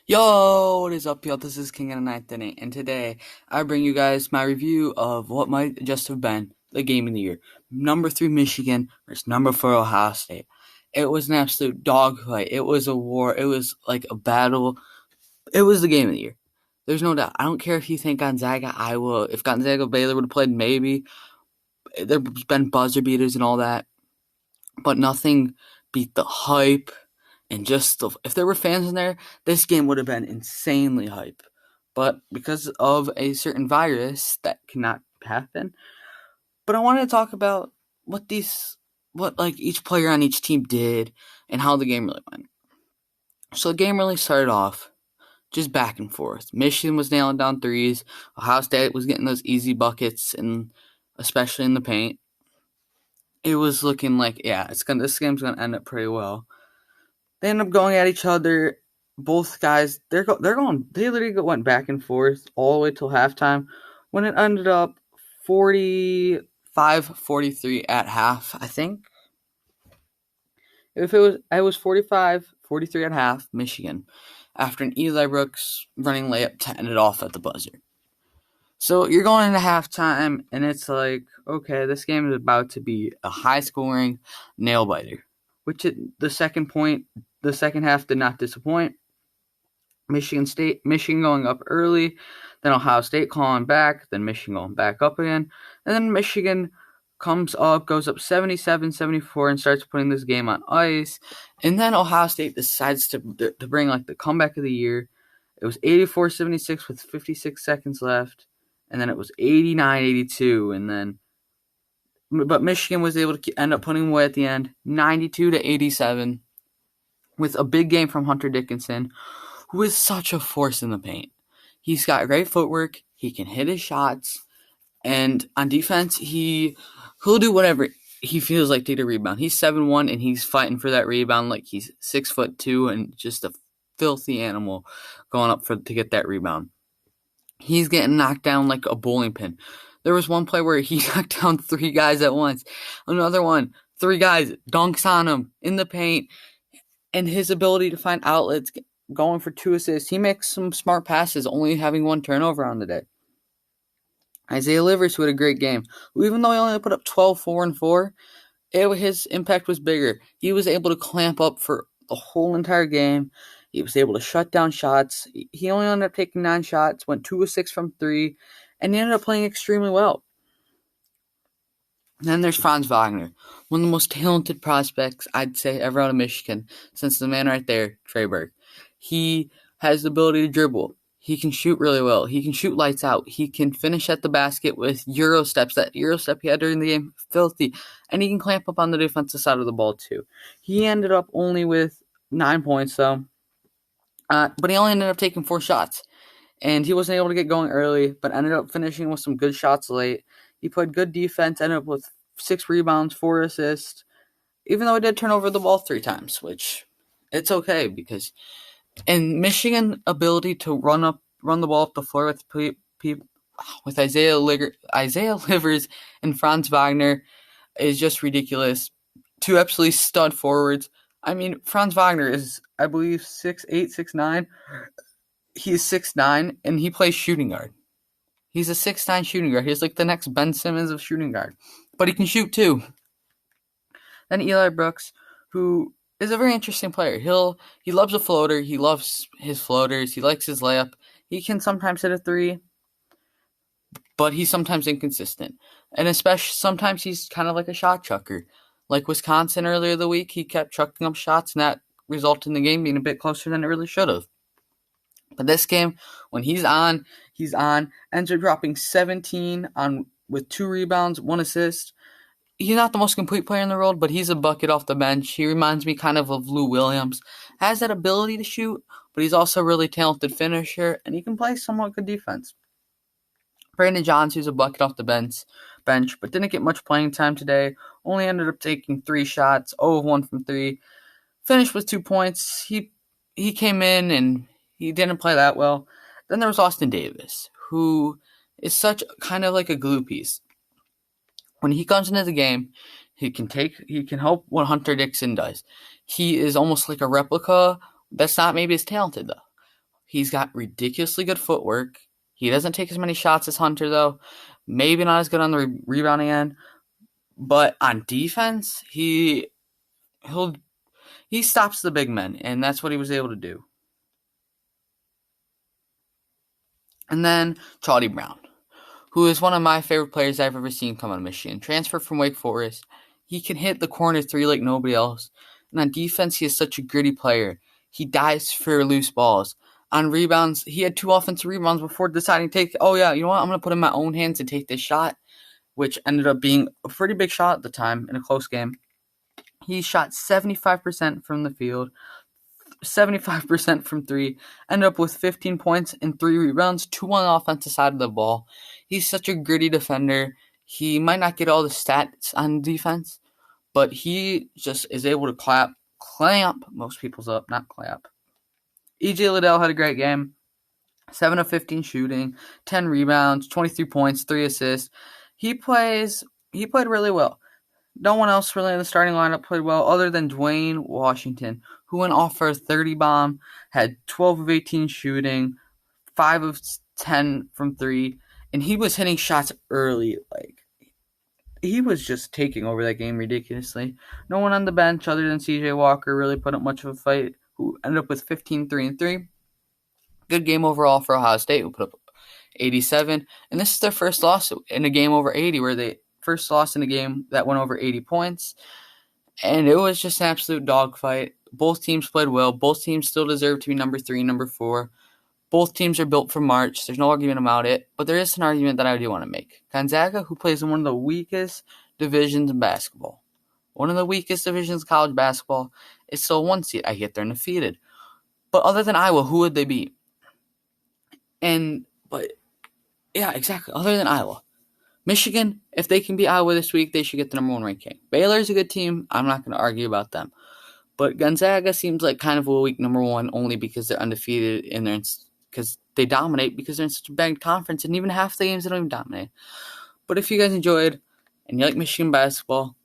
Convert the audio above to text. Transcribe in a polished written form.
Yo, what is up, y'all? This is King of the Ninth Inning, and today I bring you guys my review of what might just have been the game of the year. Number 3 Michigan versus number 4 Ohio State. It was an absolute dogfight. It was a war. It was like a battle. It was the game of the year. There's no doubt. I don't care if you think Gonzaga, Iowa, if Gonzaga Baylor would have played, maybe. There's been buzzer beaters and all that, but nothing beat the hype. And just if there were fans in there, this game would have been insanely hype. But because of a certain virus, that cannot happen. But I wanted to talk about what each player on each team did and how the game really went. So the game really started off just back and forth. Michigan was nailing down threes. Ohio State was getting those easy buckets, and especially in the paint. It was looking like, this game's gonna end up pretty well. They end up going at each other. Both guys, they literally went back and forth all the way till halftime, when it ended up 45-43 at half, I think. It was 45-43 at half, Michigan, after an Eli Brooks running layup to end it off at the buzzer. So you're going into halftime, and it's like, okay, this game is about to be a high-scoring nail-biter. The second half did not disappoint. Michigan going up early, then Ohio State calling back, then Michigan going back up again, and then Michigan goes up 77-74 and starts putting this game on ice. And then Ohio State decides to bring like the comeback of the year. It was 84-76 with 56 seconds left, and then it was 89-82, but Michigan was able to end up putting away at the end, 92-87, with a big game from Hunter Dickinson, who is such a force in the paint. He's got great footwork, he can hit his shots, and on defense, he'll do whatever he feels like to get a rebound. He's 7'1", and he's fighting for that rebound like he's 6'2", and just a filthy animal going up to get that rebound. He's getting knocked down like a bowling pin. There was one play where he knocked down 3 guys at once. Another one, 3 guys, dunks on him in the paint. And his ability to find outlets, going for 2 assists. He makes some smart passes, only having 1 turnover on the day. Isaiah Livers, who had a great game, even though he only put up 12, 4, and 4, his impact was bigger. He was able to clamp up for the whole entire game. He was able to shut down shots. He only ended up taking 9 shots, went 2 of 6 from 3, and he ended up playing extremely well. Then there's Franz Wagner, one of the most talented prospects, I'd say, ever out of Michigan, since the man right there, Trey Burke. He has the ability to dribble. He can shoot really well. He can shoot lights out. He can finish at the basket with Euro steps. That Euro step he had during the game, filthy. And he can clamp up on the defensive side of the ball, too. He ended up only with 9 points, though. But he only ended up taking 4 shots. And he wasn't able to get going early, but ended up finishing with some good shots late. He played good defense, ended up with 6 rebounds, 4 assists, even though he did turn over the ball 3 times, which it's okay because in Michigan ability to run the ball up the floor with Isaiah Livers and Franz Wagner is just ridiculous. 2 absolutely stud forwards. I mean, Franz Wagner is, I believe, 6'8", 6'9". He's 6'9", and he plays shooting guard. He's a 6'9" shooting guard. He's like the next Ben Simmons of shooting guard. But he can shoot too. Then Eli Brooks, who is a very interesting player. He loves a floater. He loves his floaters. He likes his layup. He can sometimes hit a 3, but he's sometimes inconsistent. And especially sometimes he's kind of like a shot chucker. Like Wisconsin earlier the week, he kept chucking up shots, and that resulted in the game being a bit closer than it really should have. But this game, when he's on, ends up dropping 17 with 2 rebounds, 1 assist. He's not the most complete player in the world, but he's a bucket off the bench. He reminds me kind of Lou Williams. Has that ability to shoot, but he's also a really talented finisher, and he can play somewhat good defense. Brandon Johns, who's a bucket off the bench, but didn't get much playing time today. Only ended up taking 3 shots, 0 of 1 from 3. Finished with 2 points. He came in and he didn't play that well. Then there was Austin Davis, who is such kind of like a glue piece. When he comes into the game, he can help what Hunter Dickinson does. He is almost like a replica that's not maybe as talented, though. He's got ridiculously good footwork. He doesn't take as many shots as Hunter, though. Maybe not as good on the rebounding end. But on defense, he stops the big men, and that's what he was able to do. And then Charlie Brown, who is one of my favorite players I've ever seen come out of Michigan. Transfer from Wake Forest. He can hit the corner three like nobody else. And on defense, he is such a gritty player. He dives for loose balls. On rebounds, he had 2 offensive rebounds before deciding to take, I'm going to put it in my own hands and take this shot, which ended up being a pretty big shot at the time in a close game. He shot 75% from the field, 75% from three, ended up with 15 points and 3 rebounds, 2 on the offensive side of the ball. He's such a gritty defender. He might not get all the stats on defense, but he just is able to clamp most people's up, not clap. E.J. Liddell had a great game. 7 of 15 shooting, 10 rebounds, 23 points, 3 assists. He played really well. No one else really in the starting lineup played well other than Dwayne Washington, who went off for a 30 bomb, had 12 of 18 shooting, 5 of 10 from 3, and he was hitting shots early. He was just taking over that game ridiculously. No one on the bench other than C.J. Walker really put up much of a fight, who ended up with 15, 3, and 3. Good game overall for Ohio State, who put up 87. And this is their first loss in a game over 80, where they first lost in a game that went over 80 points. And it was just an absolute dogfight. Both teams played well. Both teams still deserve to be number 3, number 4. Both teams are built for March. There's no argument about it. But there is an argument that I do want to make. Gonzaga, who plays in one of the weakest divisions in basketball, one of the weakest divisions of college basketball, is still 1 seed. I get they're undefeated. But other than Iowa, who would they beat? Yeah, exactly. Other than Iowa. Michigan, if they can beat Iowa this week, they should get the number 1 ranking. Baylor's a good team. I'm not going to argue about them. But Gonzaga seems like kind of a weak number 1 only because they're undefeated and because they dominate because they're in such a bad conference, and even half the games they don't even dominate. But if you guys enjoyed and you like Michigan basketball,